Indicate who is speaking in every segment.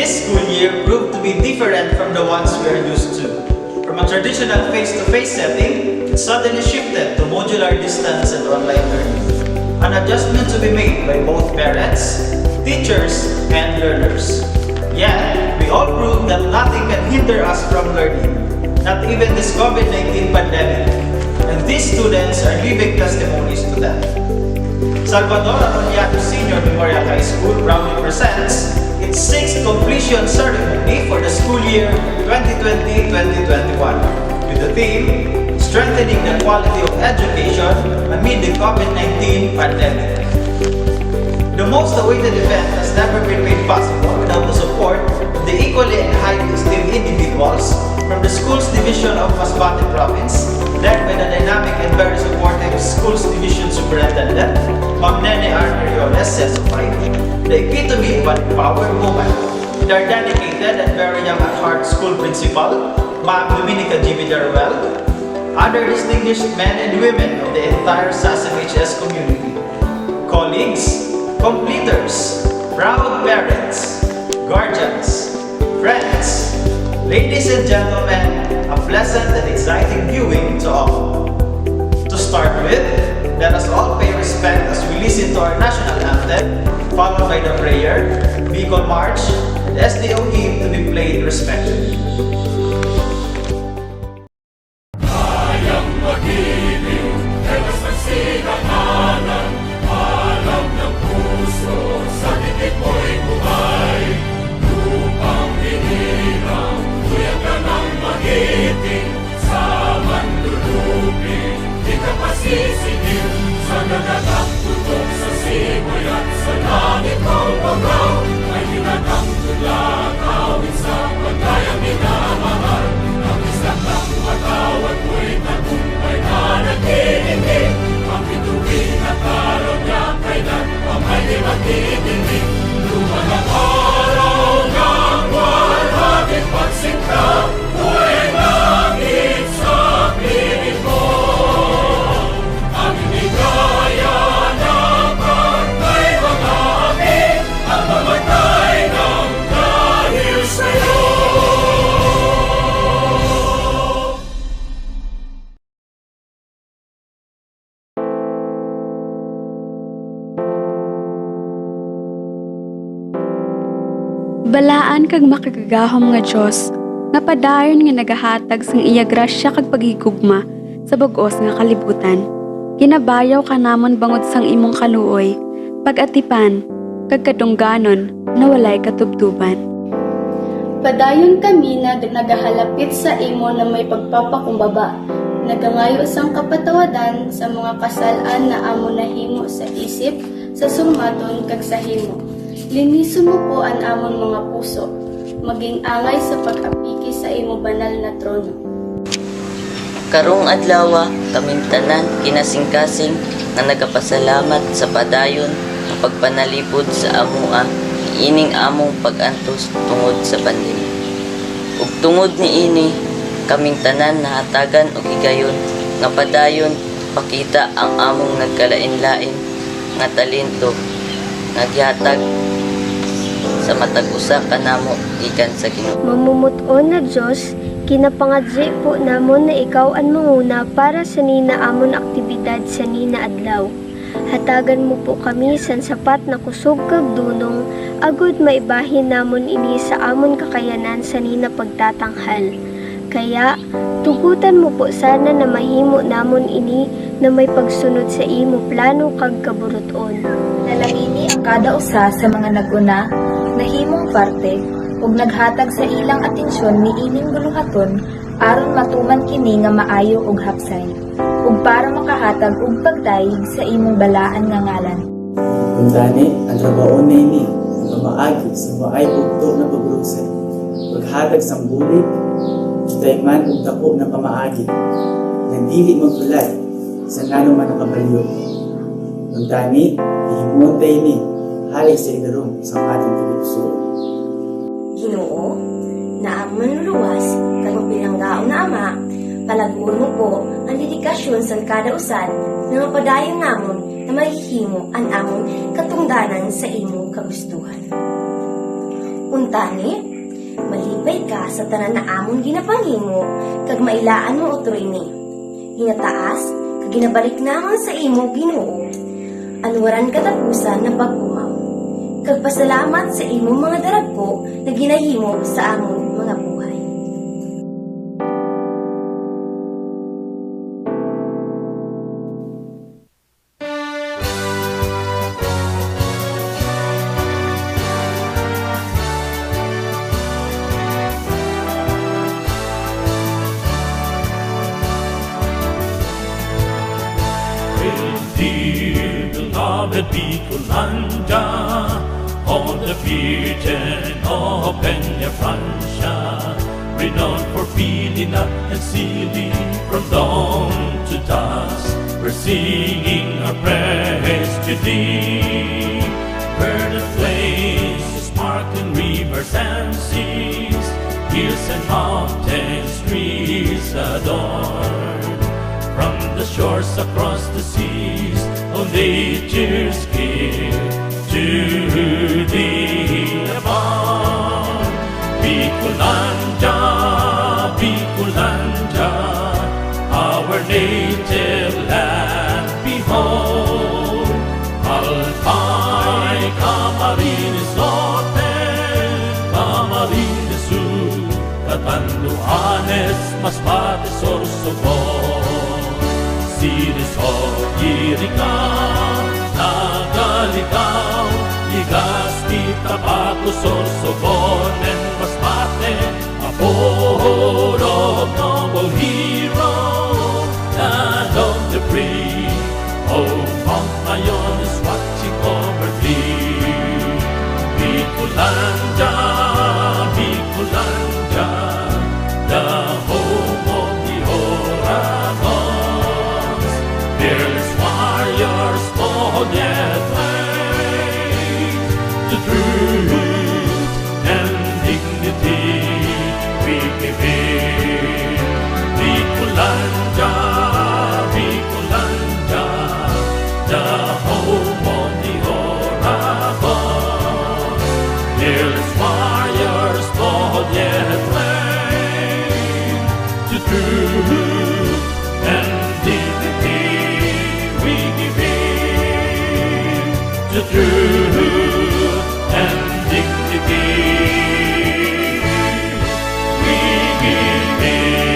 Speaker 1: This school year proved to be different from the ones we are used to. From a traditional face-to-face setting, it suddenly shifted to modular distance and online learning. An adjustment to be made by both parents, teachers, and learners. Yet, we all proved that nothing can hinder us from learning, not even this COVID-19 pandemic. And these students are living testimonies to that. Salvador Arollado Sr.Memorial High School proudly presents its 6th completion ceremony for the school year 2020-2021 with the theme, Strengthening the Quality of Education Amid the COVID-19 Pandemic. The most awaited event has never been made possible without the support of the equally and highly esteemed individuals from the Schools Division of Masbate Province, led by the dynamic and very supportive Schools Division Superintendent, Ma'am Nene Arnerioles, CESO5, the epitome of an empowered woman, with our dedicated and very young at heart school principal, Ma'am Dominica G. Villaruel, other distinguished men and women of the entire SASMHS community, colleagues, completers, proud parents, guardians, friends, ladies and gentlemen, a pleasant and exciting viewing to all. To start with, let us all pay respect as we listen to our national anthem, followed by the prayer, Beacon March, and SDO hymn to be played respectively.
Speaker 2: Balaan kag makagagahom nga Diyos, nga padayon nga nagahatag sang iya grasya kag paghigugma sa bug-os nga kalibutan. Ginabayaw ka namon bangod sang imong kaluoy, pag-atipan, kag kadungganon na walay katubtuban.
Speaker 3: Padayon kami na nagahalapit sa imo na may pagpapakumbaba, nagangayo sang kapatawadan sa mga kasalaan na amo nahimo sa isip, sa summaton kag sa himo. Liniso mo po ang amon mga puso, maging angay sa pag-apiki sa imo banal na trono.
Speaker 4: Karong adlaw kaming tanan kinasing-kasing nga nagapasalamat sa padayon ang pagpanalipod sa amoa ining among pag-antos tungod sa pandemya. Ug tungod niini kaming tanan nahatagan og higayon nga padayon pakita ang among nagkalain-lain nga talento nga gihatag sa matag usa kanamo gikan sa Ginoo.
Speaker 5: Mamumuton na Diyos, kinapangadji po namon na ikaw ang manguna para sa nina amon aktibidad sa nina adlaw. Hatagan mo po kami sa sapat na kusog kag dunong, agud maibahin namon ini sa amon kakayanan sa nina pagtatanghal. Kaya, tugutan mo po sana na mahimo namon ini na may pagsunod sa imo plano kag kaburuton.
Speaker 6: Nalangini ang kada usa sa mga naguna, nahimong parte, ug naghatag sa ilang atensyon niining buluhaton aron matuman kini nga maayo ug hapsay, ug para makahatag og pagdayeg sa imong balaan nga ngalan.
Speaker 7: Kung gani, ang trabaho na ini, ang maagi sa maay bugto na pagrusay, paghatag sa bulig, kitay man ug dako na pamaagi, nang dili magtulad sa ngano man nakabaliw. Kung gani, ihimuon tayo ni, halay sa idarong sa ating tinusuon.
Speaker 8: Ginoo, na ang manluluwas, kag bilanggaon na Ama, palaguon mo po ang dedikasyon sa kada usan na mapadayon namon na mahihimo ang among katungdanan sa imong kagustuhan. Untani, malipay ka sa tanan na amon ginapanghimo, kag mailaan mo utroy ni. Ginataas, kag ginabalik namon sa imo Ginoo. Anwaran katapusan na pagkumaw. Kag pasalamat sa imo mga daragko na ginahimo sa amon mga buhay.
Speaker 9: Dear beloved Bicolanda, on the Virgin of Peña Francia, renowned for feeding up and sealing from dawn to dusk, we're singing our praise to thee. Where the flames, sparkling rivers and seas, hills and mountains, trees adorn. From the shores across the seas, all nature's gift to thee above. Bicolanda, Bicolanda, our native land, behold. Alpay, Camarines Norte, Camarines Sur, Catanduanes, Masbate, Sorsogon. Sinis o Irica, Nagalikaw, Legazpi, Tabaco, Sorsogon, and Masbate, a port of noble hero, land of the free. Oh, Mount Mayon is watching over thee. Bicolanda, Bicolanda, the home of the Oragons. Fearless warriors, bold yet brave, the truth and dignity we give in. Bicolanda, Bicolanda, the home of the Oragons. Fearless warriors, bold yet brave, the truth and dignity we give in. The truth and dignity we give in. We give in.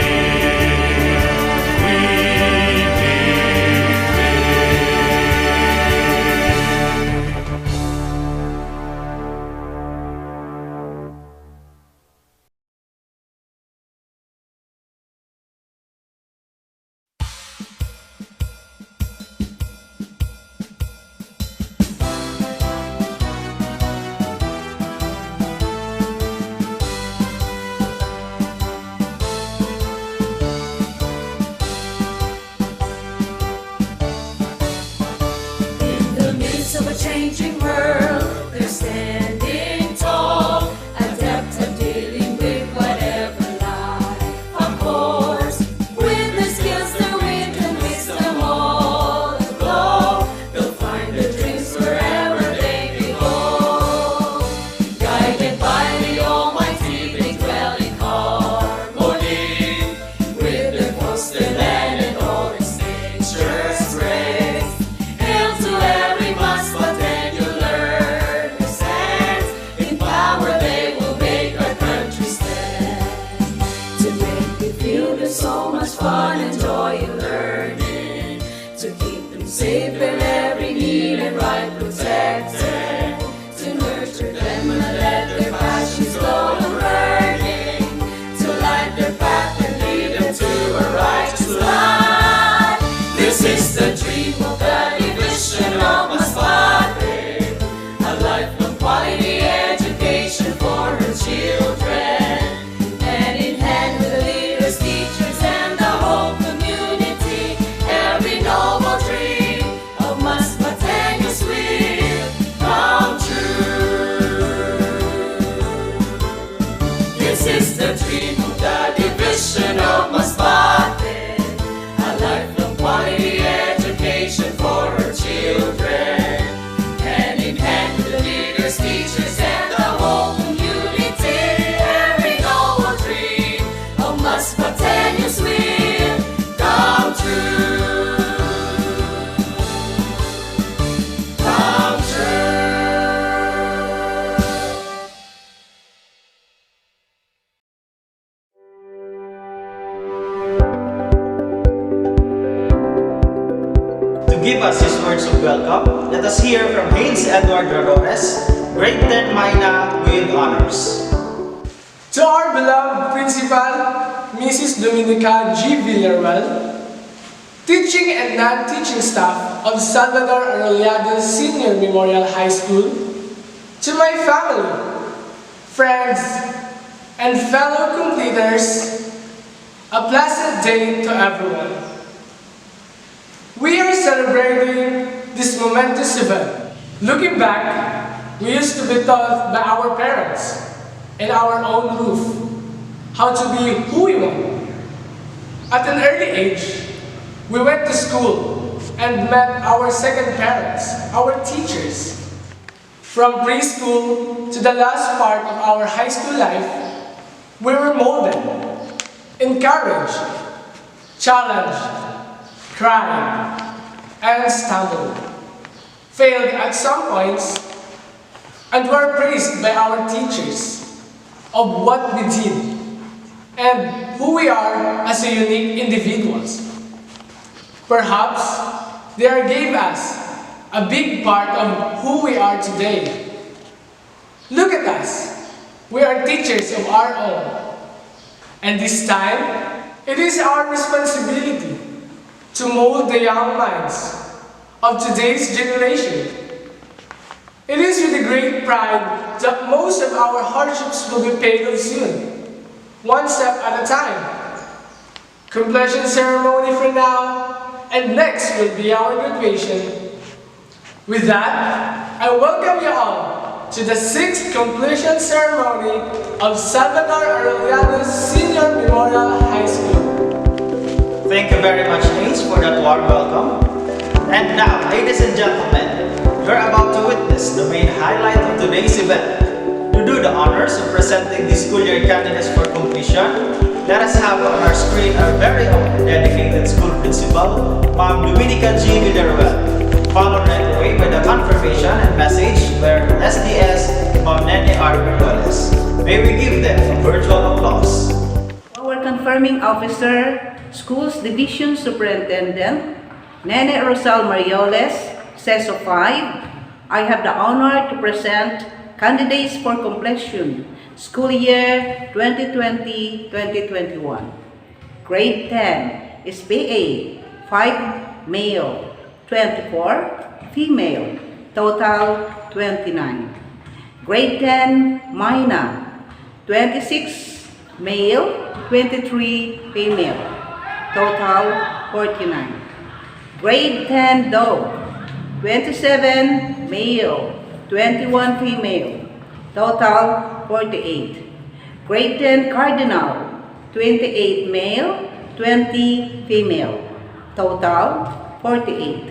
Speaker 10: In the midst of a changing world, they're standing tall, adept at dealing with whatever life affords. With the skills, their wit and wisdom all aglow, they'll find their dreams wherever they behold. Guided by the Almighty, they dwell in harmony with their coast, their land, and all its nature's grace. Hail to every must, but then you learn the sense. In power they will make our country stand. To make you feel there's so much fun and joy in learning. To keep them safe in every need and right protected. To nurture them and let their passions glow and burning. To light their path and lead them to a righteous life. This is the dream of the division of Masbate, a lifelong quality education for her children. Hand in hand with the leaders, teachers, and the whole community, every noble dream of
Speaker 1: give us his words of welcome, let us hear from Haynes Edward Rodores, Grade 10 Minor with honors.
Speaker 11: To our beloved Principal, Mrs. Dominica G. Villarreal, teaching and non-teaching staff of Salvador Arollado Sr.Memorial High School, to my family, friends, and fellow completers, a pleasant day to everyone. We are celebrating this momentous event. Looking back, we used to be taught by our parents in our own roof how to be who we want. At an early age, we went to school and met our second parents, our teachers. From preschool to the last part of our high school life, we were molded, encouraged, challenged, cried, and stumbled, failed at some points, and were praised by our teachers of what we did and who we are as a unique individuals. Perhaps they gave us a big part of who we are today. Look at us. We are teachers of our own. And this time, it is our responsibility to mold the young minds of today's generation. It is with great pride that most of our hardships will be paid off soon, one step at a time. Completion ceremony for now, and next will be our graduation. With that, I welcome you all to the 6th completion ceremony of Salvador Arollado Sr. Memorial High School.
Speaker 1: Thank you very much, Haynes, for that warm welcome. And now, ladies and gentlemen, you're about to witness the main highlight of today's event. To do the honors of presenting the school year candidates for completion, let us have on our screen our very own dedicated school principal, Ma'am Dominica G. Villarreal, followed right away by the confirmation and message where SDS, Ma'am Nene R. Mercoles. May we give them a virtual applause.
Speaker 12: Our confirming officer, Schools Division Superintendent, Nene Rosal Marioles, CESO 5, I have the honor to present candidates for completion, school year 2020-2021. Grade 10 is BA, 5 male, 24 female, total 29. Grade 10 Minor, 26 male, 23 female, total 49. Grade 10 Dog, 27 male, 21 female, total 48. Grade 10 Cardinal, 28 male, 20 female, total 48.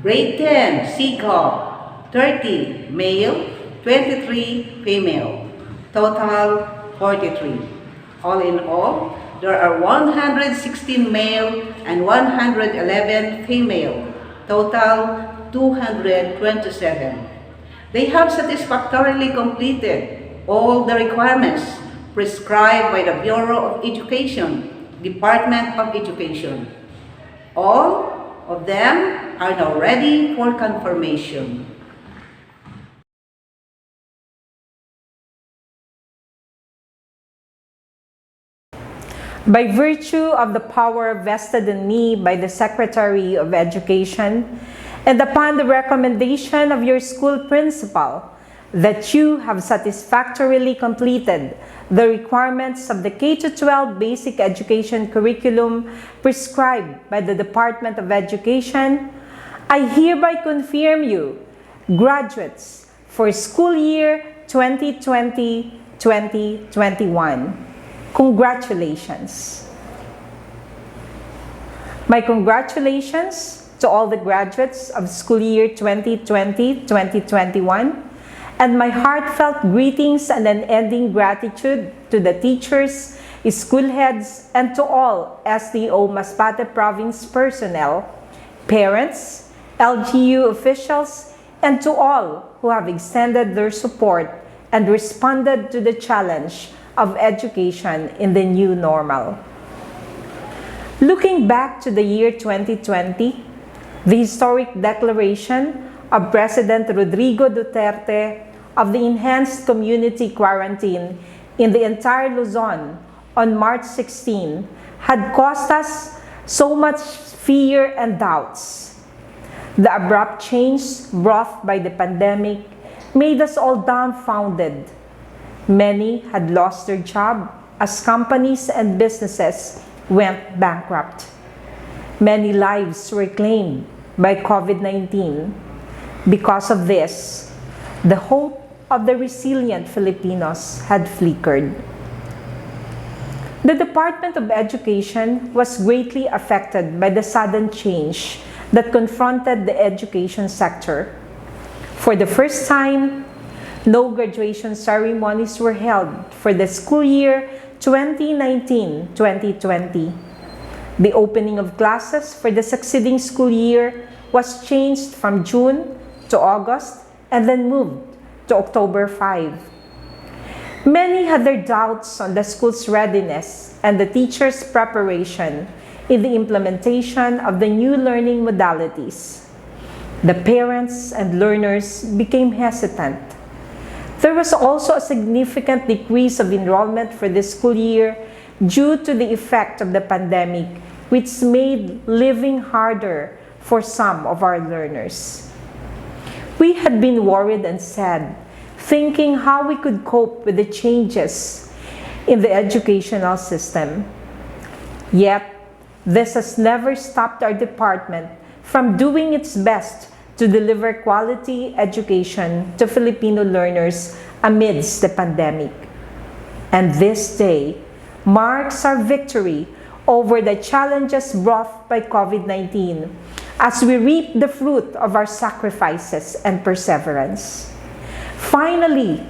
Speaker 12: Grade 10 Seagull, 30 male, 23 female, total 43. All in all, there are 116 male and 111 female, total 227. They have satisfactorily completed all the requirements prescribed by the Bureau of Education, Department of Education. All of them are now ready for confirmation.
Speaker 13: By virtue of the power vested in me by the Secretary of Education, and upon the recommendation of your school principal, that you have satisfactorily completed the requirements of the K-12 basic education curriculum prescribed by the Department of Education, I hereby confirm you graduates for school year 2020-2021. Congratulations. My congratulations to all the graduates of school year 2020-2021, and my heartfelt greetings and unending gratitude to the teachers, school heads, and to all SDO Masbate Province personnel, parents, LGU officials, and to all who have extended their support and responded to the challenge of education in the new normal. Looking back to the year 2020, The historic declaration of President Rodrigo Duterte of the enhanced community quarantine in the entire Luzon on March 16 had caused us so much fear and doubts. The abrupt change brought by the pandemic made us all dumbfounded. Many had lost their job as companies and businesses went bankrupt. Many lives were claimed by COVID-19. Because of this, the hope of the resilient Filipinos had flickered. The Department of Education was greatly affected by the sudden change that confronted the education sector. For the first time, no graduation ceremonies were held for the school year 2019-2020. The opening of classes for the succeeding school year was changed from June to August and then moved to October 5. Many had their doubts on the school's readiness and the teachers' preparation in the implementation of the new learning modalities. The parents and learners became hesitant. There was also a significant decrease of enrollment for this school year due to the effect of the pandemic, which made living harder for some of our learners. We had been worried and sad, thinking how we could cope with the changes in the educational system. Yet, this has never stopped our department from doing its best to deliver quality education to Filipino learners amidst the pandemic. And this day marks our victory over the challenges brought by COVID-19 as we reap the fruit of our sacrifices and perseverance. Finally,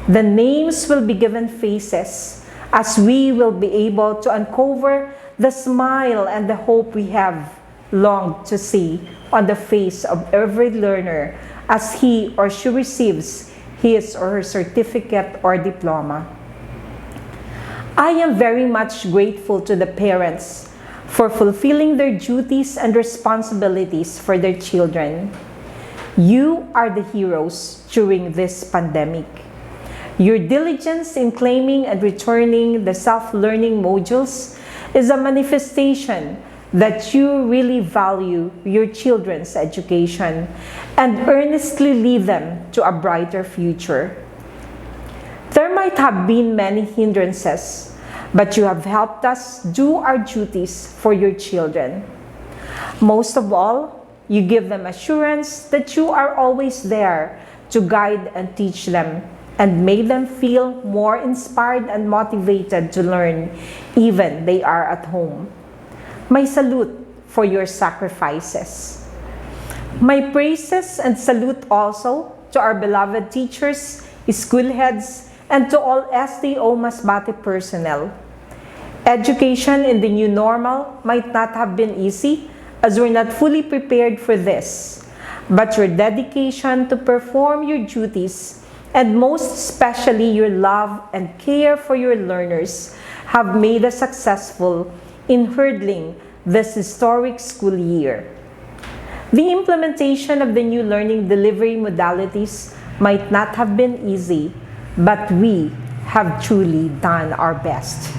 Speaker 13: the names will be given faces as we will be able to uncover the smile and the hope we have longed to see on the face of every learner as he or she receives his or her certificate or diploma. I am very much grateful to the parents for fulfilling their duties and responsibilities for their children. You are the heroes during this pandemic. Your diligence in claiming and returning the self-learning modules is a manifestation that you really value your children's education and earnestly lead them to a brighter future. There might have been many hindrances, but you have helped us do our duties for your children. Most of all, you give them assurance that you are always there to guide and teach them and make them feel more inspired and motivated to learn, even they are at home. My salute for your sacrifices. My praises and salute also to our beloved teachers, school heads, and to all SDO Masbate personnel. Education in the new normal might not have been easy as we're not fully prepared for this, but your dedication to perform your duties and most especially your love and care for your learners have made us successful in hurdling this historic school year. The implementation of the new learning delivery modalities might not have been easy, but we have truly done our best.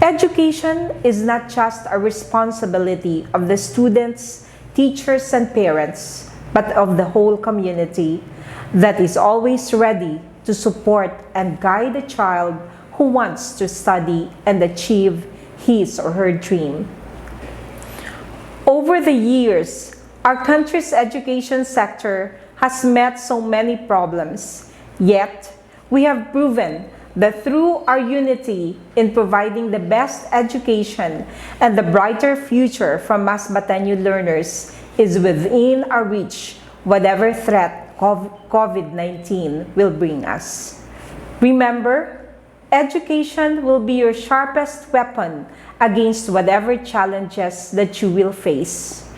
Speaker 13: Education is not just a responsibility of the students, teachers, and parents, but of the whole community that is always ready to support and guide a child who wants to study and achieve his or her dream. Over the years, our country's education sector has met so many problems, yet we have proven that through our unity in providing the best education and the brighter future for Masbateño learners is within our reach, whatever threat COVID-19 will bring us. Remember, education will be your sharpest weapon against whatever challenges that you will face.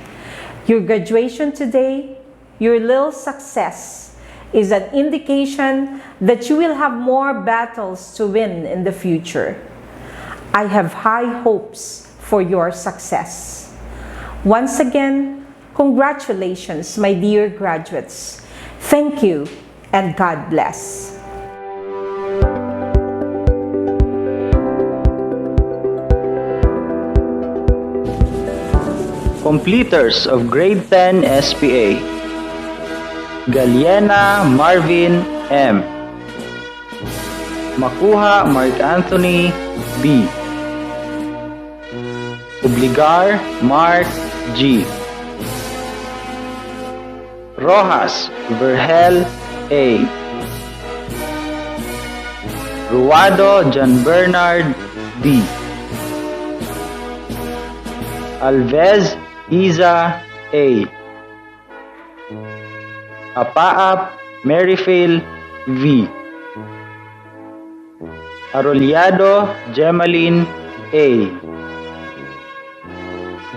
Speaker 13: Your graduation today, your little success, is an indication that you will have more battles to win in the future. I have high hopes for your success. Once again, congratulations, my dear graduates. Thank you, and God bless.
Speaker 1: Completers of Grade 10 SPA: Galiena Marvin M. Makuha Mark Anthony B. Obligar Mark G. Rojas Vergel A. Ruado John Bernard D. Alves Iza A. Apaap Maryphil V. Arollado Gemaline A.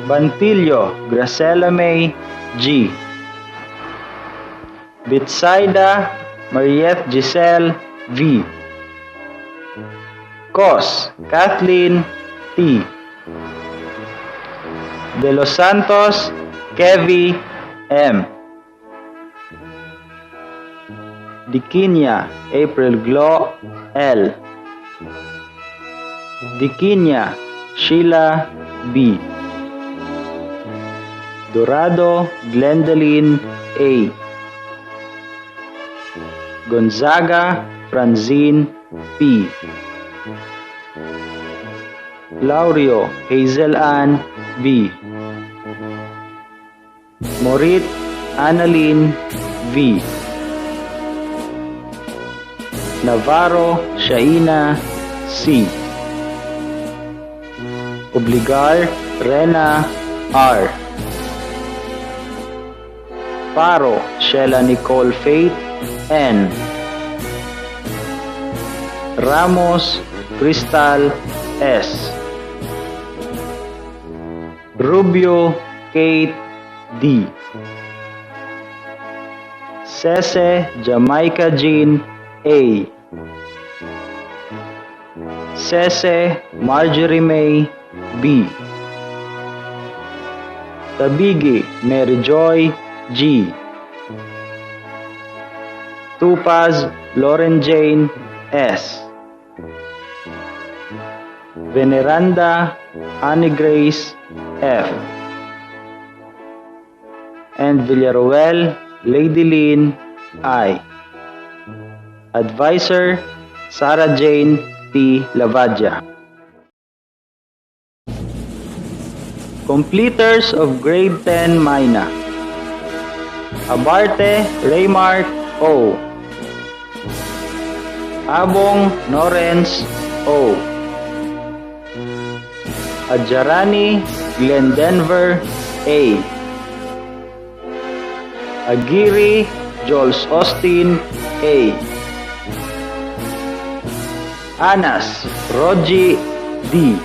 Speaker 1: Bantillo Gracela May G. Bitsaida Mariette Giselle V. Cos Kathleen T. De Los Santos Kevi M. Diquinia April Glo L. Diquinia Sheila B. Dorado Glendaline A. Gonzaga Franzine P. Laurio Hazel Ann B. Morit Annalyn V. Navarro Shaina C. Obligar Rena R. Paro Sheila Nicole Faith N. Ramos Crystal S. Rubio Kate D. Sese Jamaica Jean A. Sese Marjorie May B. Tabigi Mary Joy G. Tupaz Lauren Jane S. Veneranda Annie Grace F. And Villaruel Lady Lynn I. Advisor Sarah Jane T. Lavadia. Completers of Grade 10 Mina: Abarte Raymark O. Abong Norens O. Adjarani Glenn Denver A. Aguirre Jols Austin A. Anas Rogi D.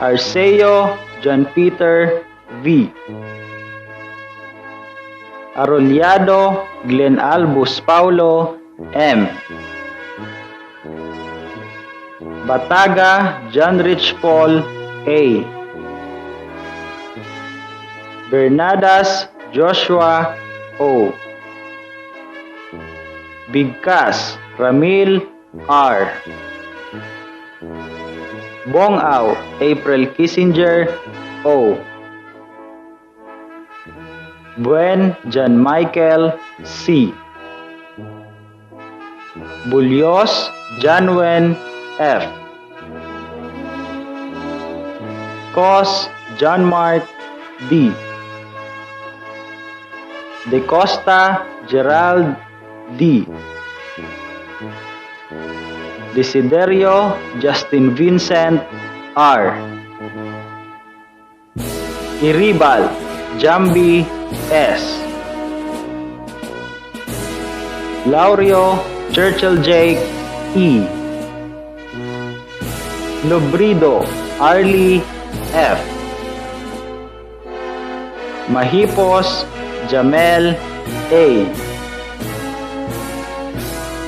Speaker 1: Arceo John Peter V. Arollado Glenn Albus Paulo M. Bataga John Rich Paul A. Bernadas Joshua O. Bigkas Ramil R. Bongao April Kissinger O. Buen John Michael C. Bulios Janwen F. Cos John Mark D. De Costa Gerald D. Desiderio Justin Vincent R. Iribal Jambi S. Laurio Churchill Jake E. Lobrido Arlie F. Mahipos Jamel A.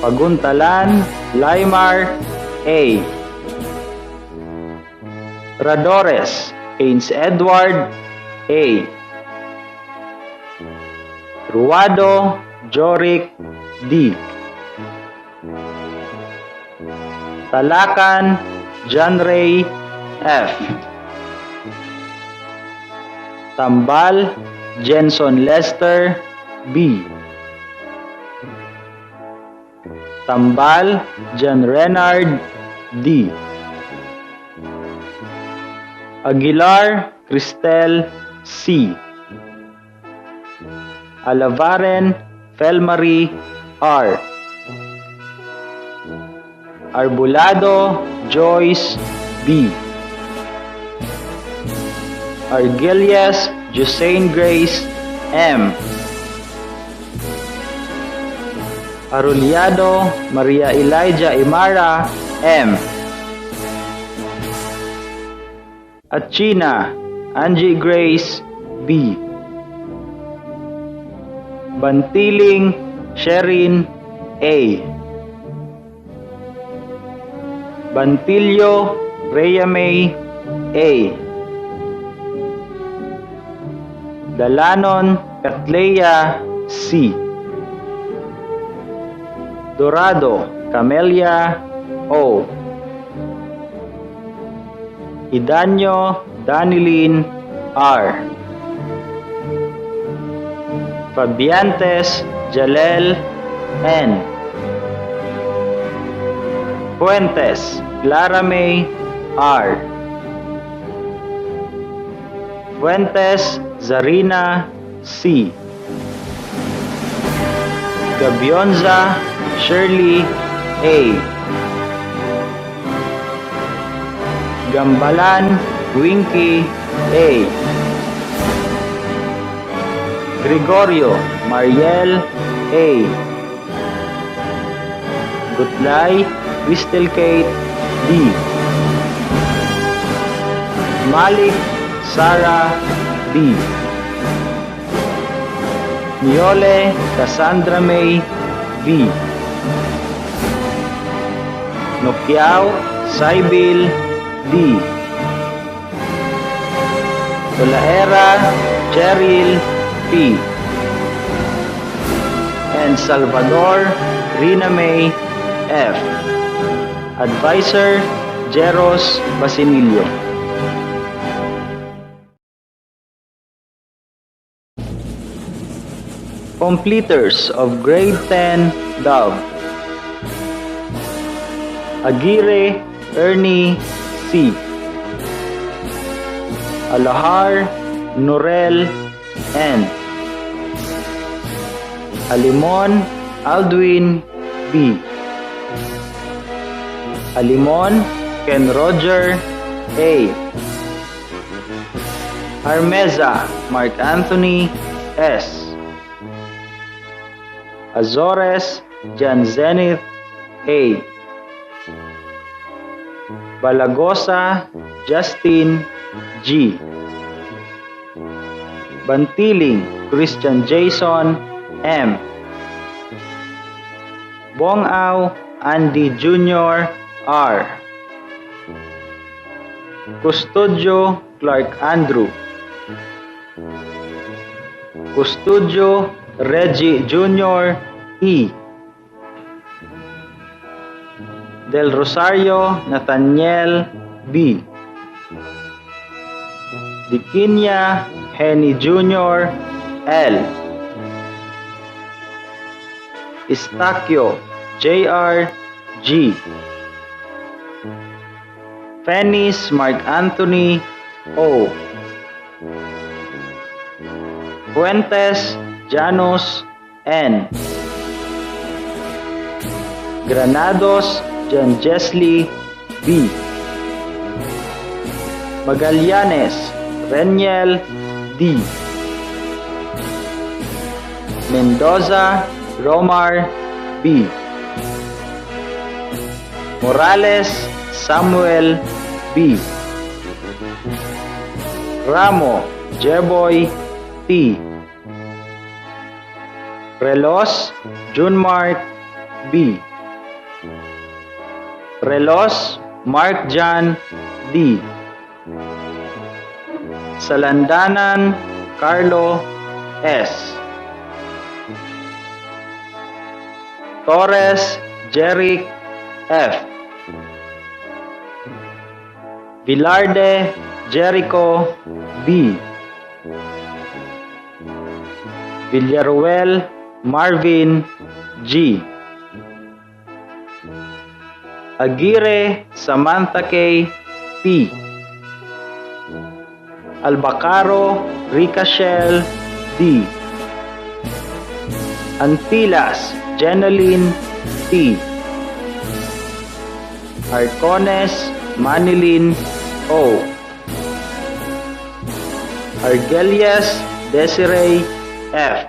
Speaker 1: Paguntalan Laimar A. Radores
Speaker 14: Haynes Edward, A. Ruado Joric, D. Talakan John Ray, F. Tambal Jenson Lester, B. Tambal John Renard, D. Aguilar Cristel, C. Alavaren Felmarie, R. Arbulado Joyce, B. Argelias Joseine Grace, M. Arollado Maria Elijah Imara, M. Achina Angie Grace, B. Bantiling Sherin, A. Bantilio Rhea May, A. Dalanon Catleya, C. Dorado Camelia, O. Idanyo Danilin, R. Fabiantes Jalel, N. Fuentes Clara May, R. Fuentes Zarina, C. Gabionza Shirley, A. Gambalan Winky, A. Gregorio Mariel, A. Gutlay Wistelkate, D. Malik Sarah, B. Niole Cassandra May, B. Nokiao Saibil, D. Tolaera Cheryl, P. And Salvador Rina May, F. Advisor Jeros Basinillo. Completers of Grade 10 Dove. Aguirre Ernie, C. Alahar Norel, N. Alimon Aldwin, B. Alimon Ken Roger, A. Armeza Mark Anthony, S. Azores Jan Zenith, A. Balagosa Justin, G. Bantiling Christian Jason, M. Bongao Andy Jr., R. Custodio Clark Andrew. Custodio Reggie Jr., E. Del Rosario Nathaniel, B. Dikinya Henny Jr., L. Estacio J.R., G. Fennis Mark Anthony, O. Fuentes Janos, N. Granados John Jesley, B. Magallanes Reniel, D. Mendoza Romar, B. Morales Samuel, B. Ramo Jeboy, T. Relos Junmark, B. Relos Mark John, D. Salandanan Carlo S. Torres Jeric F. Vilarde Jericho B. Villaruel Marvin G. Aguirre Samantha K. P. Albacaro Ricachel D. Antilas Jeneline T. Arcones Manilin O. Argelias Desiree F.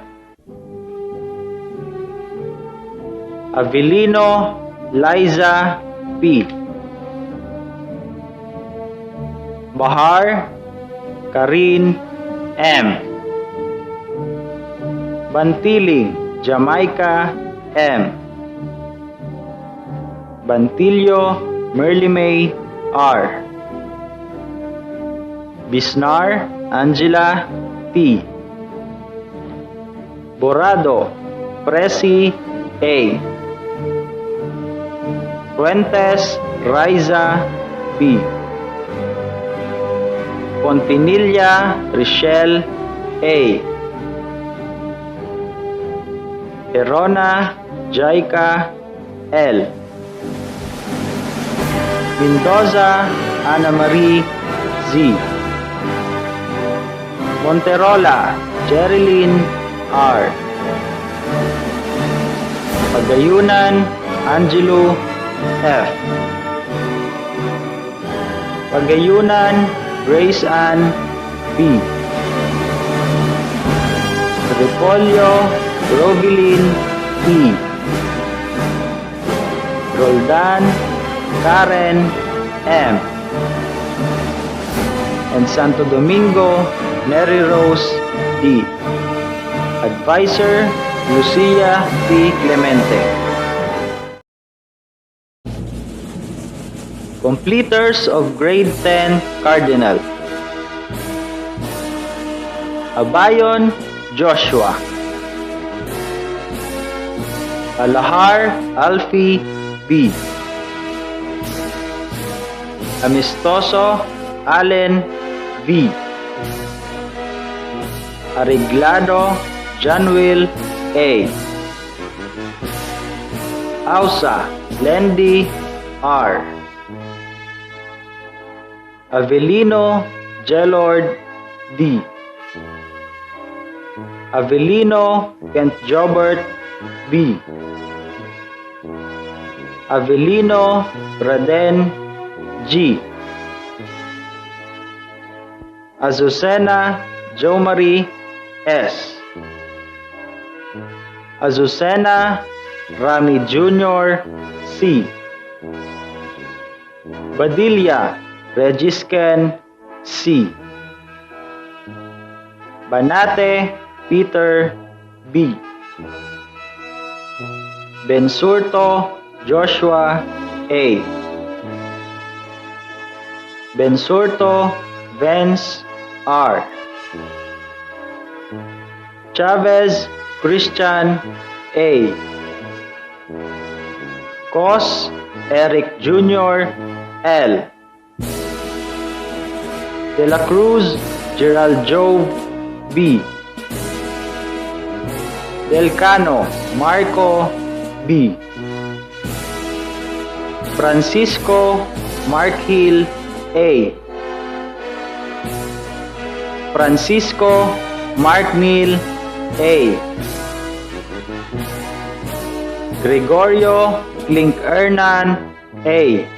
Speaker 14: Avelino Liza P. Bahar Karin M. Bantiling Jamaica M. Bantillo Merlimay R. Bisnar Angela T. Borado Presi A. Fuentes Raiza B. Pontinilla Richelle A. Herona Jaika L. Mendoza Ana Marie Z. Monterola Jerilyn R. Pagayunan Angelo F. Pagayunan Grace Ann B. Repolyo Rovilin E. Roldan Karen M. and Santo Domingo Mary Rose D. Advisor Lucia T. Clemente. Completers of Grade 10 Cardinal. Abayon Joshua. Alahar Alfie B. Amistoso Allen V. Ariglado Janwil A. Ausa Lendi R. Avelino Gelord D. Avelino Kent Jobert B. Avelino Raden G. Azucena Jomari S. Azucena Rami Jr. C. Badilla Regisken C. Banate Peter B. Bensurto Joshua A. Bensurto Vance R. Chavez Christian A. Cos Eric Jr. L. De la Cruz Gerald Jove B. Del Cano Marco B. Francisco Mark Hill A. Francisco Mark Neal A. Gregorio Klink Hernan A.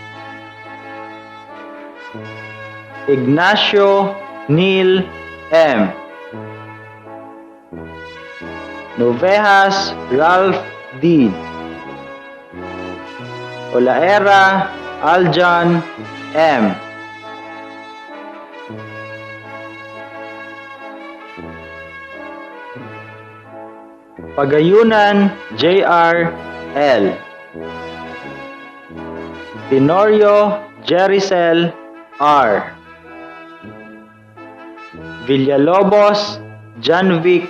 Speaker 14: Ignacio Neil M. Novejas Ralph D. Olaera Aljan M. Pagayunan J.R. L. Tenorio Jericel R. Villalobos Janvic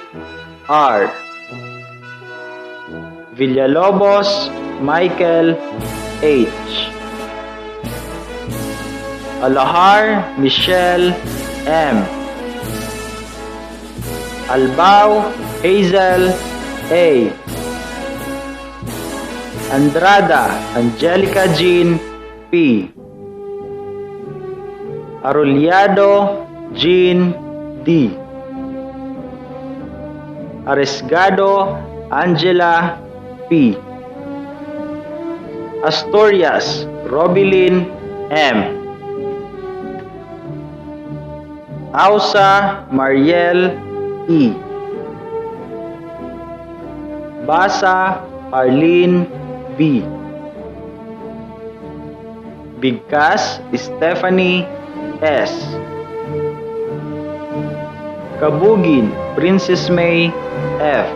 Speaker 14: R. Villalobos Michael H. Alahar Michelle M. Albao Hazel A. Andrada Angelica Jean P. Arollado Jean D. Aresgado Angela P. Asturias Robilin M. Ausa Mariel E. Basa Arlene B. Bigkas Stephanie S. Kabugin Princess May F.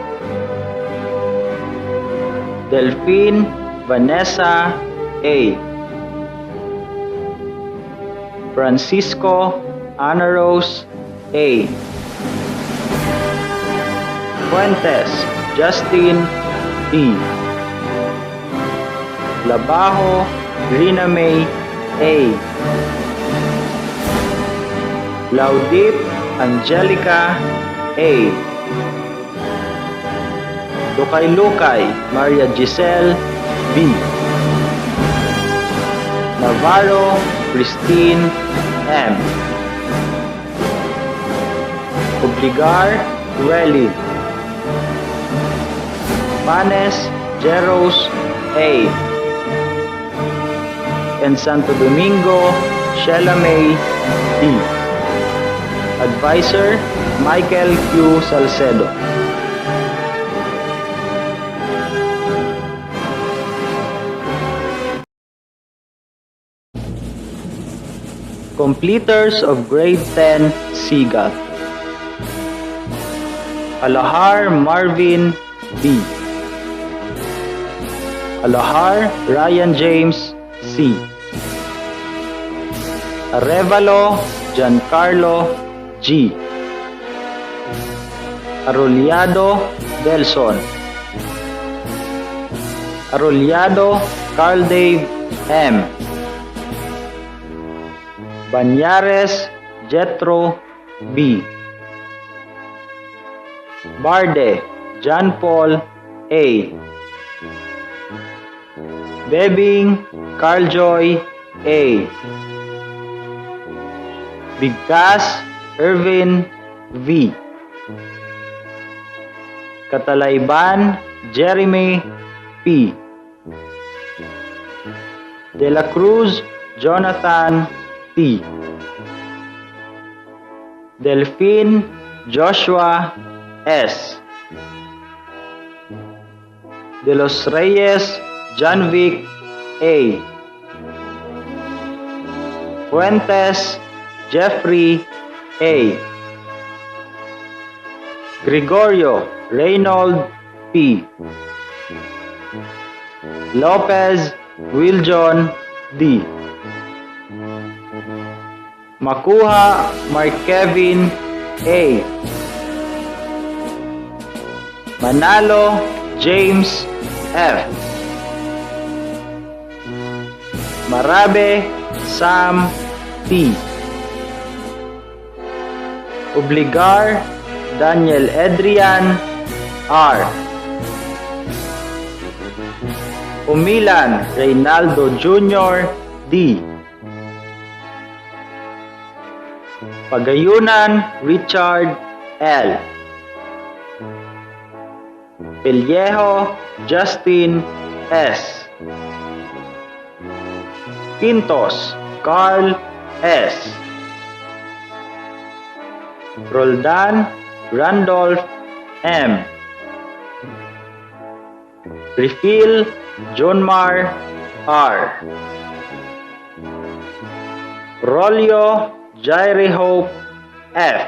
Speaker 14: Delphine Vanessa A. Francisco Ana Rose A. Fuentes Justin D. Labajo Rina May A. Laudip Angelica A. Lukay Maria Giselle B. Navarro Christine M. Obligar Relly. Panes Jeros A. and Santo Domingo Sheila May D. Advisor Michael Q. Salcedo. Completers of Grade 10 Seagull. Alahar Marvin B. Alahar Ryan James C. Arevalo Giancarlo G. Arollado Delson. Arollado Carl Dave M. Banyares Jetro B. Barde John Paul A. Bebing Carl Joy A. Bigkas Irvin V. Katalayban Jeremy P. De la Cruz Jonathan T. Delphine Joshua S. De los Reyes Janvic A. Fuentes Jeffrey A. Gregorio Reynold P. Lopez Wiljon D. Makuha Mark Kevin A. Manalo James F. Marabe Sam T. Obligar Daniel Adrian R. Umilan Reynaldo Jr. D. Pagayunan Richard L. Pellejo Justin S. Pintos Carl S. Roldan Randolph M. Refill Johnmar R. Rolio Jairi Hope F.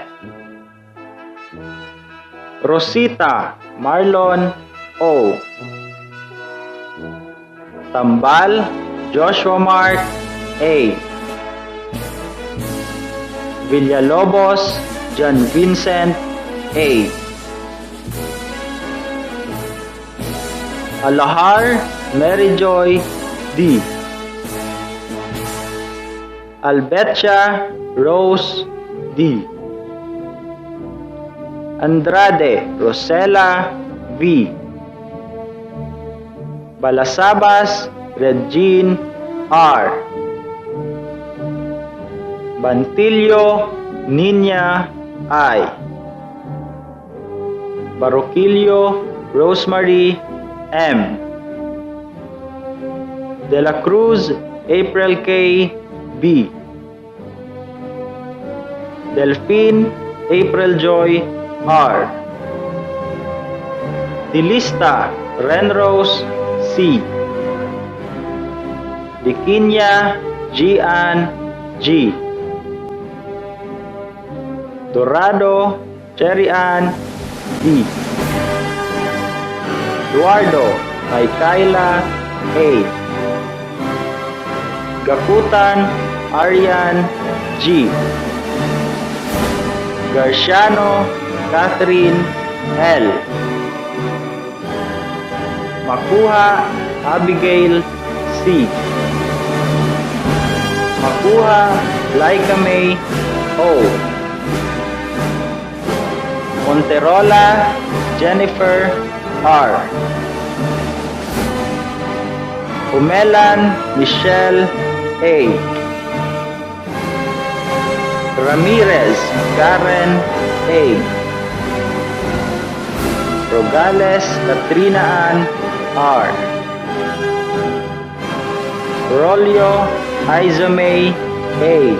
Speaker 14: Rosita Marlon O. Tambal Joshua Mark A. Villalobos John Vincent A. Alahar Mary Joy D. Albetia Rose D. Andrade Rosella V. Balasabas Regine R. Bantillo Nina I. Baroquillo Rosemary M. De la Cruz April K. B. Delphine April Joy R. Dilista Renrose C. Dikinya Gian G. Dorado Cherian D. Eduardo Kaila A. Gakutan Aryan G. Garciano Catherine L. Makuha Abigail C. Makuha Laika May O. Monterola Jennifer R. Umelan Michelle A. Ramirez Karen A. Rogales Katrina Ann R. Rolio Izame A.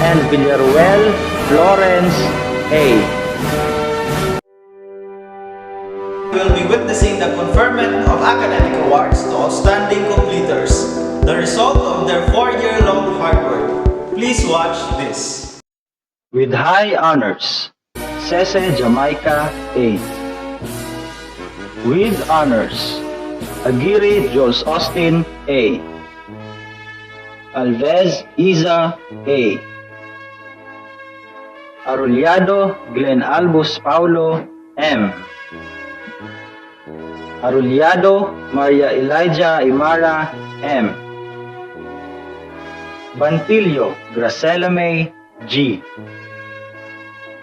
Speaker 14: And Villaruel Florence A.
Speaker 1: We will be witnessing the conferment of academic awards to outstanding completers, the result of their 4-year-long hard work. Please watch this.
Speaker 14: With high honors, Cese Jamaica A. With honors, Aguirre Jules Austin A. Alves Isa A. Arollado Glenn Albus Paulo M. Arollado Maria Elijah Imara M. Bantillo Gracela May G.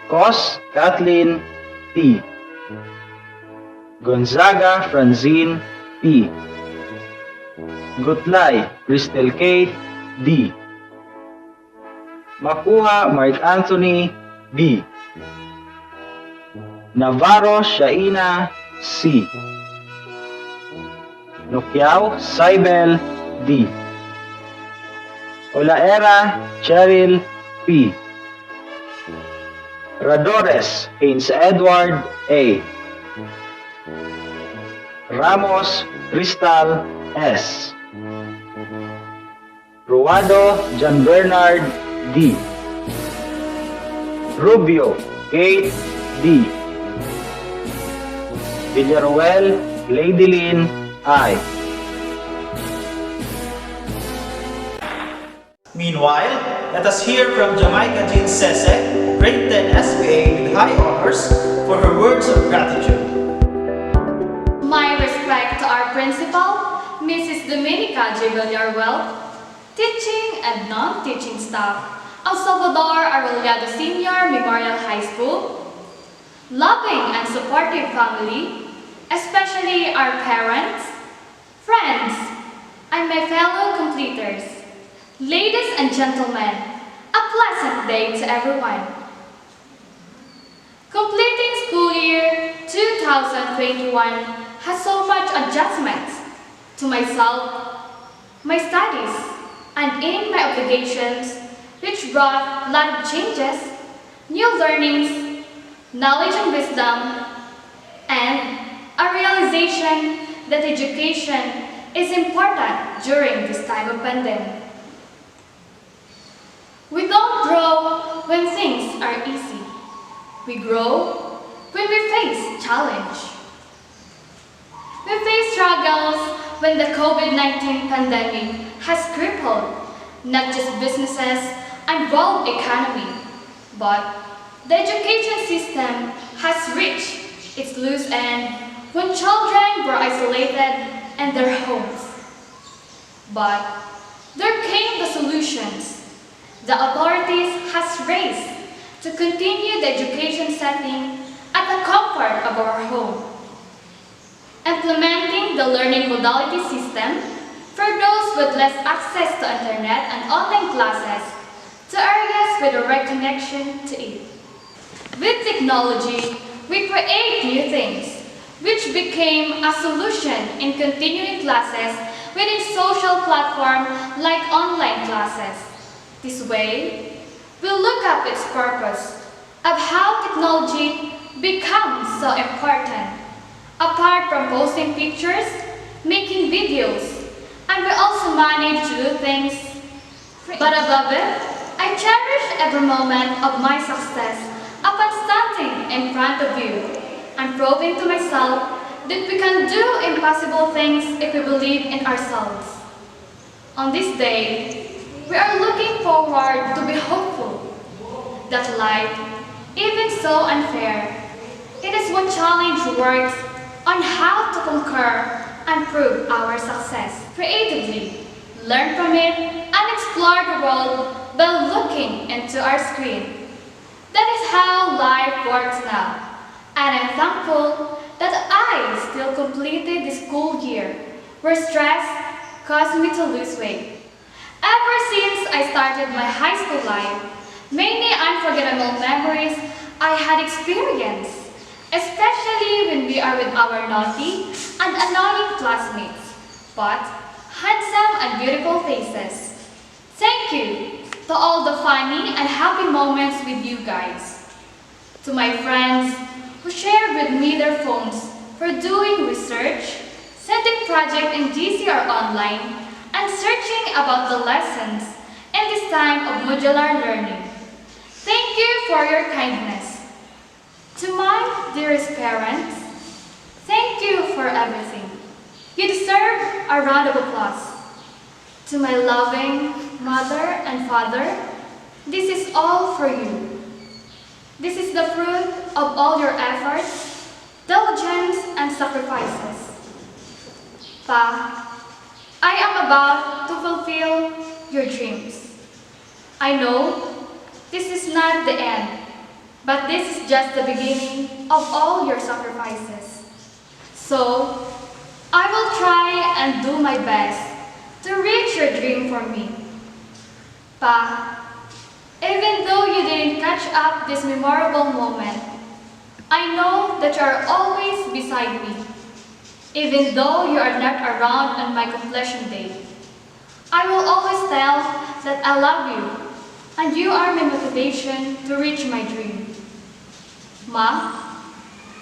Speaker 14: Cos Kathleen T. Gonzaga Francine P. Gutlay Crystal Kate D. Makuha Mark Anthony B. Navarro Shaina C. Nokiao Cybel D. Olaera Cheryl P. Radores Haynes Edward A. Ramos Crystal S. Ruado John Bernard D. Rubio Kate D. Villaruel Ladylin I.
Speaker 1: Meanwhile, let us hear from Jamaica Jean Sese, grade 10 SBA with high honors, for her words of gratitude.
Speaker 15: My respect to our principal, Mrs. Dominica J. Villaruel, teaching and non-teaching staff of Salvador Arollado Sr.Memorial High School, loving and supportive family, especially our parents, friends, and my fellow completers. Ladies and gentlemen, a pleasant day to everyone. Completing school year 2021 has so much adjustments to myself, my studies, and in my obligations, which brought a lot of changes, new learnings, knowledge and wisdom, and a realization that education is important during this time of pandemic. We don't grow when things are easy. We grow when we face challenge. We face struggles when the COVID-19 pandemic has crippled not just businesses and world economy, But the education system has reached its loose end when children were isolated in their homes. But there came the solutions the authorities has raised to continue the education setting at the comfort of our home. Implementing the learning modality system for those with less access to internet and online classes to areas with a direct connection to it. With technology, we create new things, which became a solution in continuing classes within social platforms like online classes. This way, we look up its purpose of how technology becomes so important. Apart from posting pictures, making videos, and we also manage to do things. But above it, I cherish every moment of my success upon standing in front of you and proving to myself that we can do impossible things if we believe in ourselves. On this day, we are looking forward to be hopeful that life, even so unfair, it is one challenge works on how to conquer and prove our success creatively, learn from it, and explore the world by looking into our screen. That is how life works now, and I'm thankful that I still completed the school year where stress caused me to lose weight. Ever since I started my high school life, many unforgettable memories I had experienced, especially when we are with our naughty and annoying classmates, but handsome and beautiful faces. Thank you to all the funny and happy moments with you guys. To my friends who shared with me their phones for doing research, sending projects in GC or online, and searching about the lessons in this time of modular learning. Thank you for your kindness. To my dearest parents, thank you for everything. You deserve a round of applause. To my loving mother and father, this is all for you. This is the fruit of all your efforts, diligence, and sacrifices. Pa, I am about to fulfill your dreams. I know this is not the end, but this is just the beginning of all your sacrifices. So, I will try and do my best to reach your dream for me. Pa, even though you didn't catch up this memorable moment, I know that you are always beside me. Even though you are not around on my completion day, I will always tell that I love you and you are my motivation to reach my dream. Ma,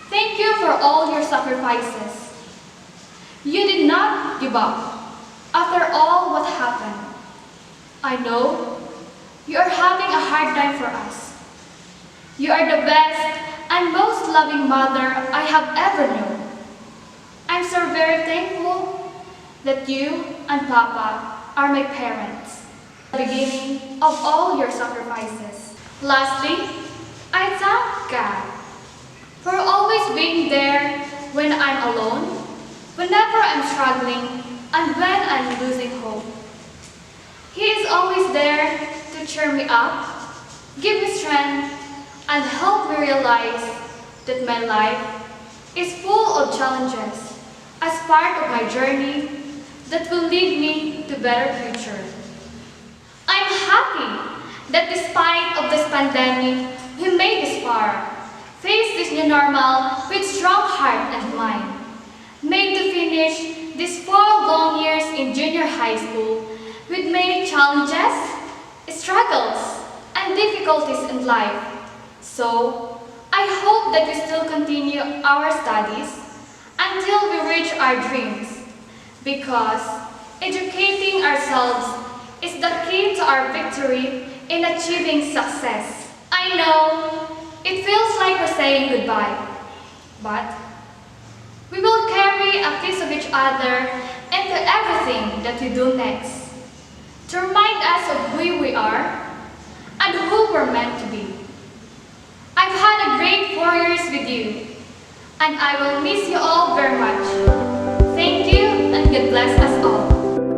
Speaker 15: thank you for all your sacrifices. You did not give up after all what happened. I know you are having a hard time for us. You are the best and most loving mother I have ever known. I'm so very thankful that you and Papa are my parents, the beginning of all your sacrifices. Lastly, I thank God for always being there when I'm alone, whenever I'm struggling, and when I'm losing hope. He is always there to cheer me up, give me strength, and help me realize that my life is full of challenges as part of my journey that will lead me to a better future. I'm happy that despite of this pandemic, we made this far, faced this new normal with strong heart and mind, made to finish these 4 long years in junior high school with many challenges, struggles, and difficulties in life. So, I hope that we still continue our studies until we reach our dreams, because educating ourselves is the key to our victory in achieving success. I know it feels like we're saying goodbye, but we will carry a piece of each other into everything that we do next, to remind us of who we are and who we're meant to be. and I will miss you all very much. Thank you, and God bless us all.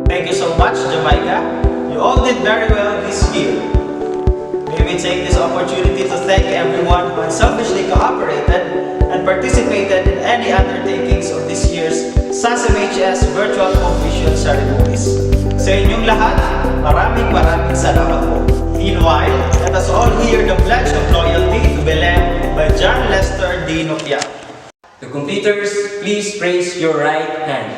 Speaker 1: Thank you so much, Jamaica. You all did very well this year. May we take this opportunity to thank everyone who unselfishly cooperated and participated in any undertakings of this year's SASMHS Virtual Completion Ceremonies. Sa inyong lahat, maraming salamat po. Meanwhile, let us all hear the Pledge of Loyalty to Belen by John Lester D. Nokia.
Speaker 16: The completers, please raise your right hand.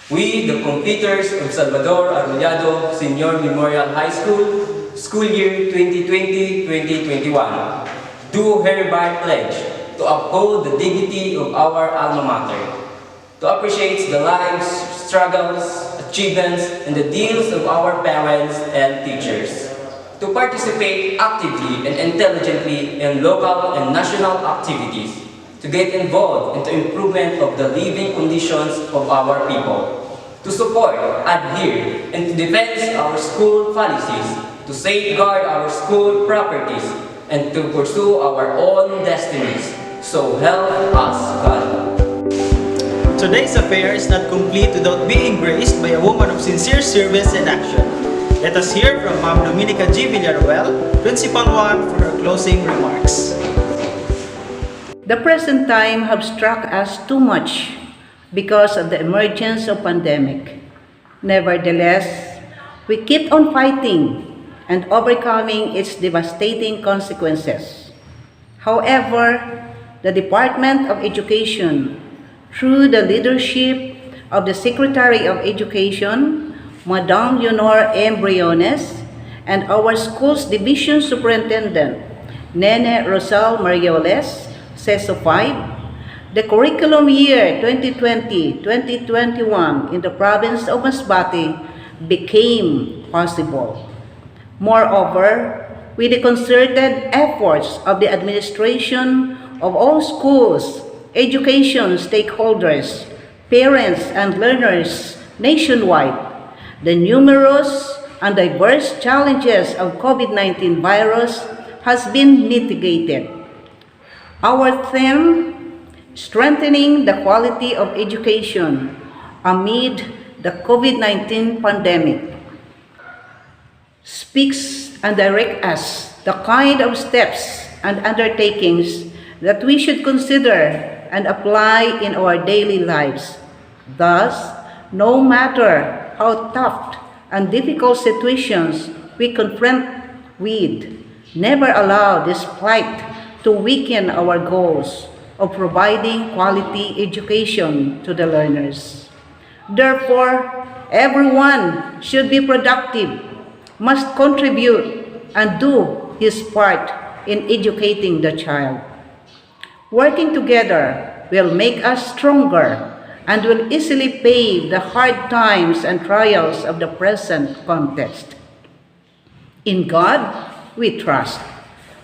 Speaker 16: We, the completers of Salvador Arollado Sr.Memorial High School, school year 2020-2021, do hereby pledge to uphold the dignity of our alma mater, to appreciate the lives, struggles, achievements, and the deals of our parents and teachers, to participate actively and intelligently in local and national activities, to get involved in the improvement of the living conditions of our people, to support, adhere, and to defend our school policies, to safeguard our school properties, and to pursue our own destinies. So help us God.
Speaker 1: Today's affair is not complete without being graced by a woman of sincere service and action. Let us hear from Ma'am Dominica G. Villaruel, Principal 1, for her closing remarks.
Speaker 12: The present time have struck us too much because of the emergence of pandemic. Nevertheless, we keep on fighting and overcoming its devastating consequences. However, the Department of Education, through the leadership of the Secretary of Education, Madam Leonor M. Briones, and our school's Division Superintendent, Nene Rosal Marioles, CESO 5, the curriculum year 2020-2021 in the province of Masbate became possible. Moreover, with the concerted efforts of the administration of all schools, education stakeholders, parents, and learners nationwide, the numerous and diverse challenges of COVID-19 virus has been mitigated. Our theme, strengthening the quality of education amid the COVID-19 pandemic, speaks and directs us the kind of steps and undertakings that we should consider and apply in our daily lives. Thus, no matter how tough and difficult situations we confront with, never allow this plight to weaken our goals of providing quality education to the learners. Therefore, everyone should be productive, must contribute and do his part in educating the child. Working together will make us stronger and will easily pave the hard times and trials of the present context. In God, we trust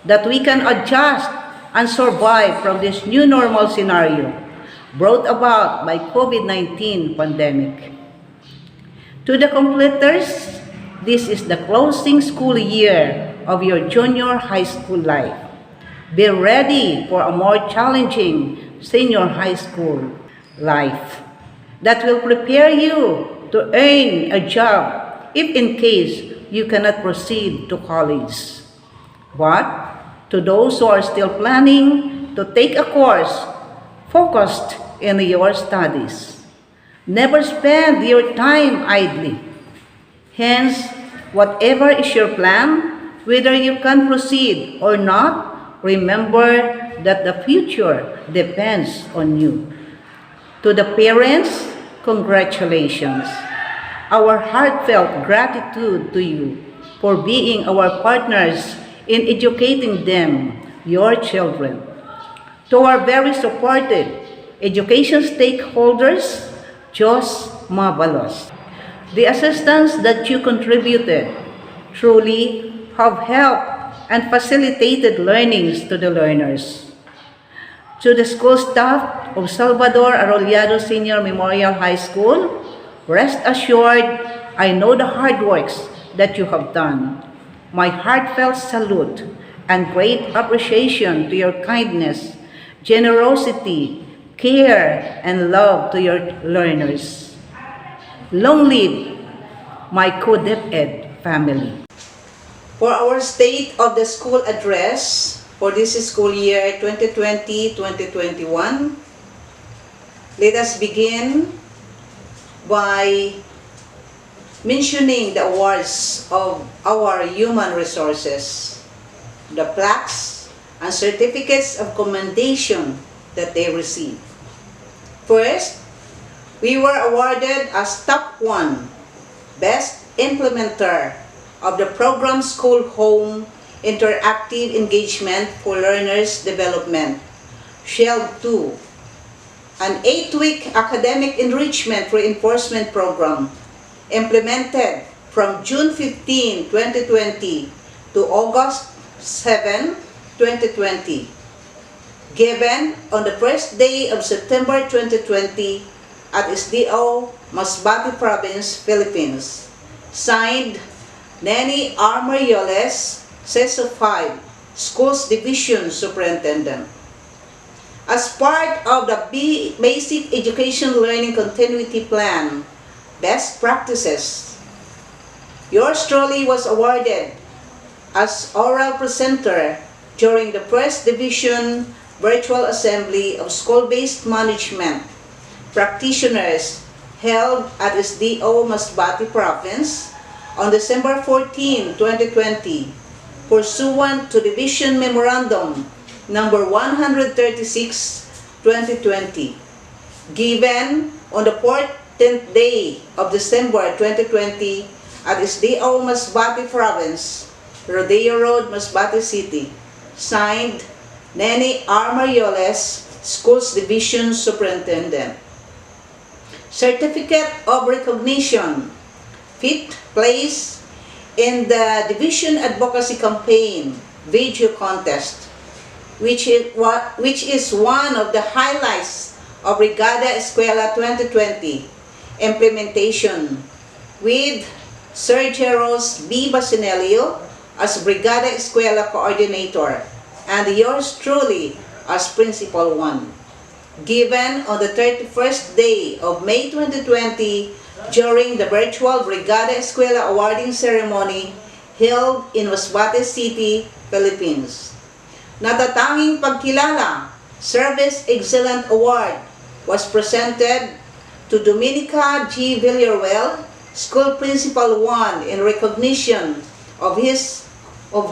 Speaker 12: that we can adjust and survive from this new normal scenario brought about by COVID-19 pandemic. To the completers, this is the closing school year of your junior high school life. Be ready for a more challenging senior high school life that will prepare you to earn a job if in case you cannot proceed to college. But to those who are still planning to take a course focused in your studies, never spend your time idly. Hence, whatever is your plan, whether you can proceed or not, remember that the future depends on you. To the parents, congratulations. Our heartfelt gratitude to you for being our partners in educating them, your children. To our very supported education stakeholders, Diyos mabalos. The assistance that you contributed truly have helped and facilitated learnings to the learners. To the school staff of Salvador Arollado Sr.Memorial High School, rest assured, I know the hard works that you have done. My heartfelt salute and great appreciation to your kindness generosity, care, and love to your learners. Long live my co-DepEd family. For our State of the School Address for this school year 2020-2021, let us begin by mentioning the awards of our human resources, the plaques and certificates of commendation that they received. First, we were awarded as Top 1 Best Implementer of the program School Home Interactive Engagement for Learners Development, Shelf 2, an 8-week academic enrichment reinforcement program implemented from June 15, 2020 to August 7, 2020, given on the first day of September 2020 at SDO, Masbate Province, Philippines. Signed, Neni R. Marioles, CESO 5, Schools Division Superintendent. As part of the Basic Education Learning Continuity Plan, Best Practices, yours truly was awarded as oral presenter during the First Division Virtual Assembly of School-Based Management Practitioners held at SDO Masbate Province on December 14, 2020, pursuant to Division Memorandum Number 136, 2020, given on the 14th day of December 2020 at SDO Masbate Province, Rodeo Road, Masbate City. Signed, Neni R. Marioles, Schools Division Superintendent. Certificate of Recognition, 5th place in the Division Advocacy Campaign Video Contest, which is one of the highlights of Brigada Escuela 2020 implementation, with Sir Jeros B. Basinelio as Brigada Escuela Coordinator and yours truly as Principal 1. Given on the 31st day of May 2020 during the virtual Brigada Escuela awarding ceremony held in Masbate City, Philippines. Natatanging pagkilala, Service Excellent Award was presented to Dominica G. Villaruel, School Principal 1, in recognition of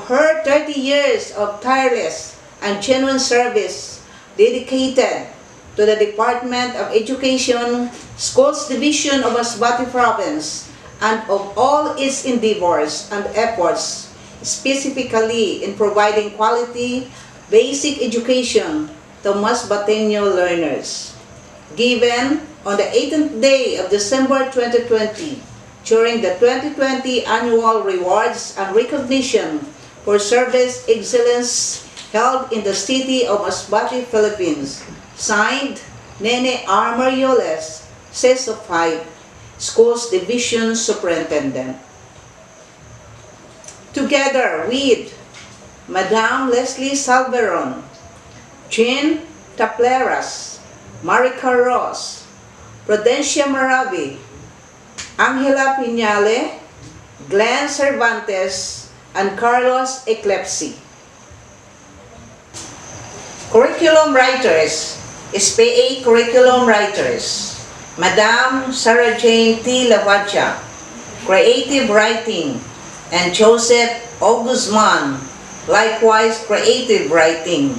Speaker 12: her 30 years of tireless and genuine service dedicated to the Department of Education, Schools Division of Masbate Province, and of all its endeavors and efforts, specifically in providing quality basic education to Masbateño learners. Given on the 18th day of December 2020, during the 2020 Annual Rewards and Recognition for Service Excellence held in the city of Masbate, Philippines. Signed, Nene R. Marioles, CESO 5, Schools Division Superintendent. Together with Madam Leslie Salveron, Jean Tapleras, Marica Ross, Prudencia Maravi, Angela Piñale, Glenn Cervantes, and Carlos Eclepsi. Curriculum Writers, SPA Curriculum Writers, Madam Sarah Jane T. Lavacha, Creative Writing, and Joseph O. Guzman, likewise Creative Writing.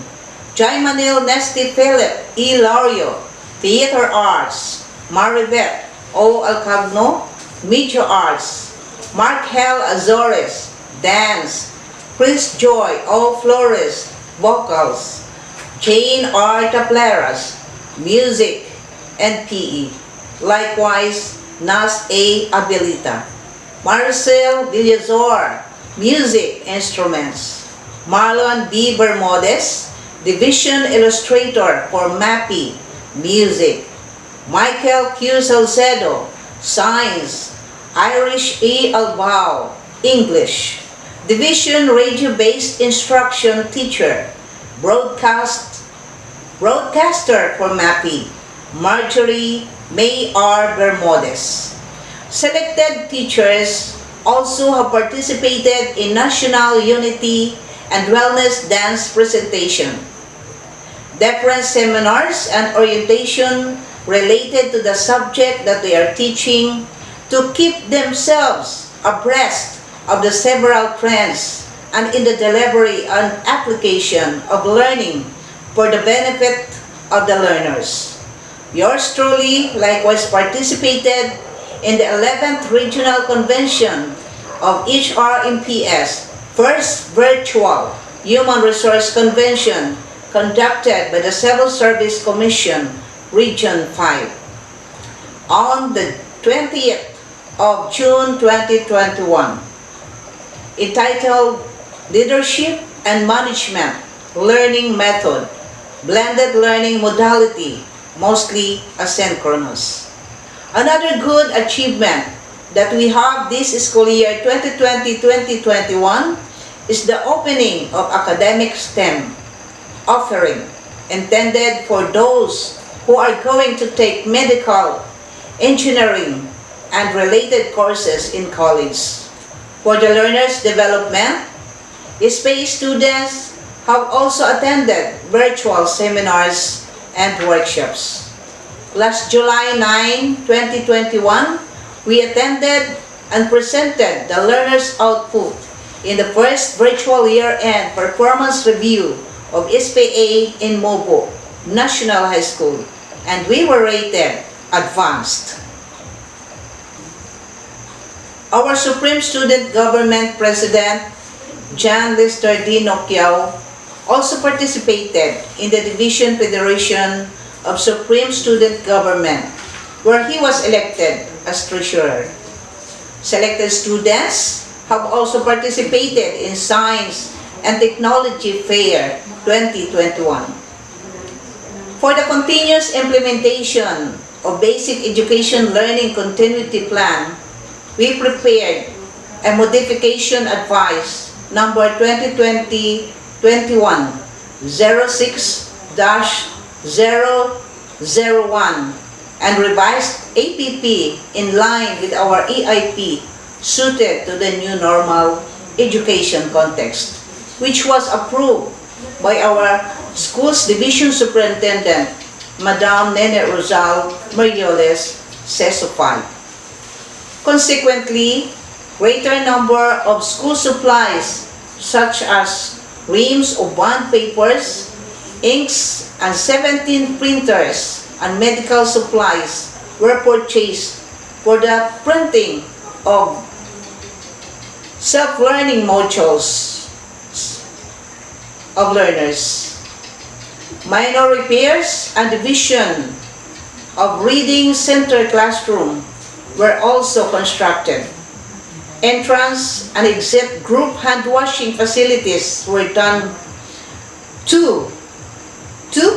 Speaker 12: Jaimanil Nesty Philip E. Lario, Theater Arts, Maribeth O. Alcagno, Media Arts, Mark Hel Azores, Dance, Chris Joy O. Flores, Vocals, Jane R. Tapleras, Music and PE. Likewise, Nas A. Abilita. Marcel Villazor, Music Instruments. Marlon B. Bermudez, Division Illustrator for MAPI, Music. Michael Q. Salcedo, Science. Irish E. Albao, English. Division Radio-Based Instruction Teacher, Broadcast Broadcaster for MAPI, Marjorie May R. Bermudez. Selected teachers also have participated in National Unity and Wellness Dance presentation, different seminars and orientation related to the subject that they are teaching to keep themselves abreast of the several trends and in the delivery and application of learning for the benefit of the learners. Yours truly likewise participated in the 11th Regional Convention of HRMPS, first virtual Human Resource Convention conducted by the Civil Service Commission, Region 5. On the 20th of June 2021, entitled Leadership and Management Learning Method, Blended Learning Modality, mostly asynchronous. Another good achievement that we have this school year 2020-2021 is the opening of academic STEM offering intended for those who are going to take medical, engineering, and related courses in college. For the learners' development, SPA students have also attended virtual seminars and workshops. Last July 9, 2021, we attended and presented the learners' output in the first virtual year-end performance review of SPA in Mobo National High School, and we were rated advanced. Our Supreme Student Government President, John Lester D. Nokiao, also participated in the Division Federation of Supreme Student Government, where he was elected as treasurer. Selected students have also participated in Science and Technology Fair 2021. For the continuous implementation of Basic Education Learning Continuity Plan, we prepared a modification advice number 2020-21 06-001 and revised APP in line with our EIP suited to the new normal education context, which was approved by our school's division superintendent, Madam Nene Rosal Merioles Sesopay. Consequently, greater number of school supplies such as reams of bond papers, inks, and 17 printers and medical supplies were purchased for the printing of self-learning modules of learners. Minor repairs and division of reading center classroom were also constructed. Entrance and exit group hand washing facilities were done. Two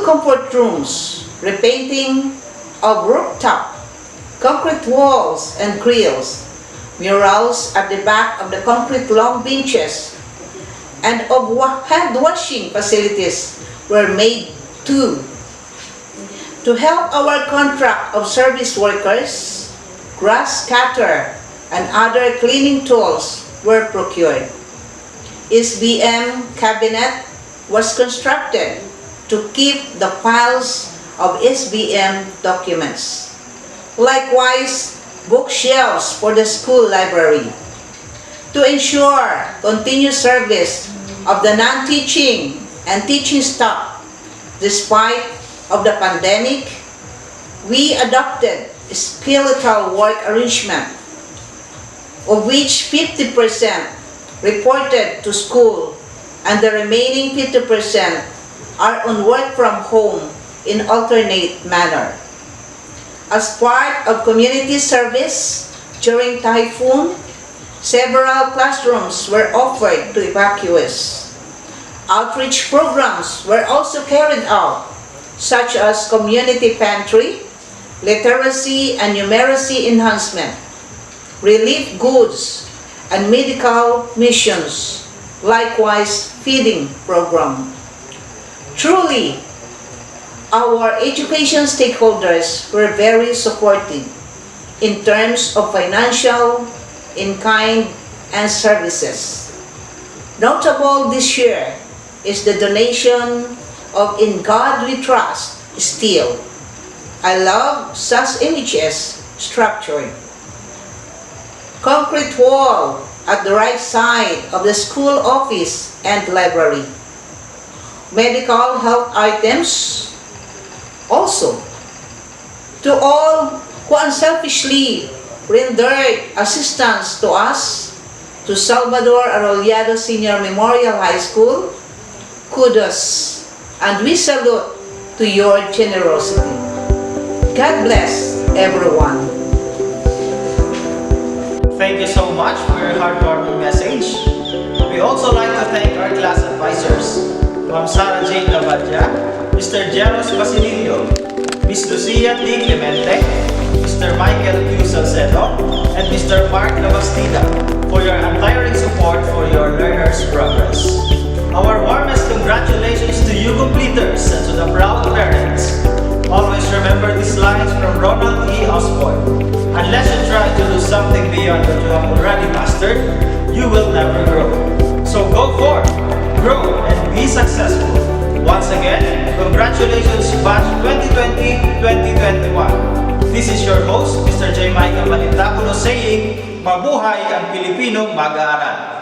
Speaker 12: comfort rooms, repainting of rooftop, concrete walls and grills, murals at the back of the concrete long benches, and of hand washing facilities were made too. To help our contract of service workers, grass cutter and other cleaning tools were procured. SBM cabinet was constructed to keep the files of SBM documents. Likewise, bookshelves for the school library. To ensure continuous service of the non-teaching and teaching staff despite of the pandemic, we adopted a skeletal work arrangement, of which 50% reported to school and the remaining 50% are on work from home in alternate manner. As part of community service during typhoon, several classrooms were offered to evacuees. Outreach programs were also carried out, such as community pantry, literacy and numeracy enhancement, relief goods, and medical missions, likewise feeding program. Truly, our education stakeholders were very supportive in terms of financial, in-kind, and services. Notable this year is the donation of In God We Trust steel. I love such images structured. Concrete wall at the right side of the school office and library. Medical health items also. To all who unselfishly rendered assistance to us, to Salvador Arollado Sr.Memorial High School, kudos, and we salute to your generosity. God bless everyone.
Speaker 1: Thank you so much for your heartwarming message. We also like to thank our class advisors, Ma'am Sarah Jane Lavadja, Mr. Jaros Basilio, Miss Lucia D. Clemente, Mr. Michael Q. Salcedo, and Mr. Mark Lavastida for your untiring support for your learners' progress. Our warmest congratulations to you completers and to the proud parents. Always remember these lines from Ronald E. Osborne. Unless you try to do something beyond what you have already mastered, you will never grow. So go forth, grow, and be successful. Once again, congratulations Batch 2020-2021. This is your host, Mr. J. Michael Malintaculo saying, mabuhay ang Pilipinong mag-aaral.